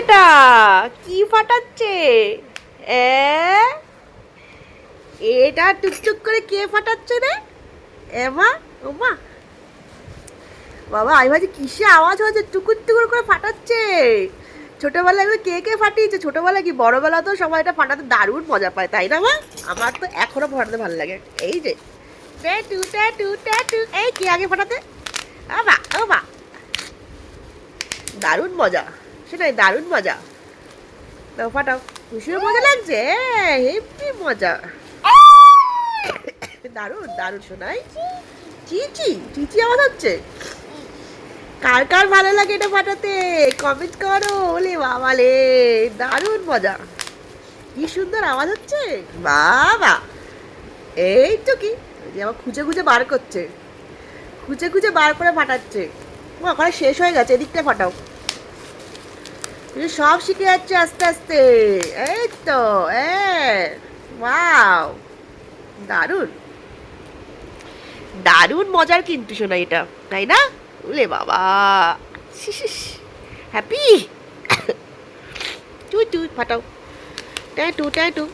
এটা? কি ফাটাচ্ছে? এ এটা টুকটুক করে কে ফাটাচ্ছে রে? এমা, ওমা, বাবা আমি ভাবছি কিসে আওয়াজ হচ্ছে, টুকুর টুকুর করে ফাটাচ্ছে। ছোটবেলায় এগুলো কে কে ফাটিয়েছে? ছোটবেলা কি বড়বেলা তো সবাই এটা ফাটাতে দারুণ মজা পায়, তাই না মা? আমার তো এখনো ফাটাতে ভালো লাগে। এই যে ট্যাটু ট্যাটু ট্যাটু, এই কে আগে ফাটাতে? বাবা ও বা, দারুণ মজা, সেটাই দারুণ মজা। দাও ফাটাও, খুশিও মজা লাগছে, হেব্বি মজা, দারুণ দারুণ শোনাই। চিচি চিচি আওয়াজ হচ্ছে। কার কার ভালো লাগে এটা ফাটাতে কমেন্ট করো। ওলে বাবা লে, দারুণ মজা, কি সুন্দর আওয়াজ হচ্ছে। বাবা এই তো কি, ওই যে আবার খুঁজে খুঁজে বার করছে, খুঁজে খুঁজে বার করে ফাটাচ্ছে। ওখানে শেষ হয়ে গেছে, এদিকটা ফাটাও। সব শিখে যাচ্ছে আস্তে আস্তে। এই তো ওয়াও, দারুণ দারুণ মজার কিন্তু শোনা এটা, তাই না? ওলে বাবা, হ্যাপি। টুই টুই ফাটাও, ট্যাটু ট্যাটু।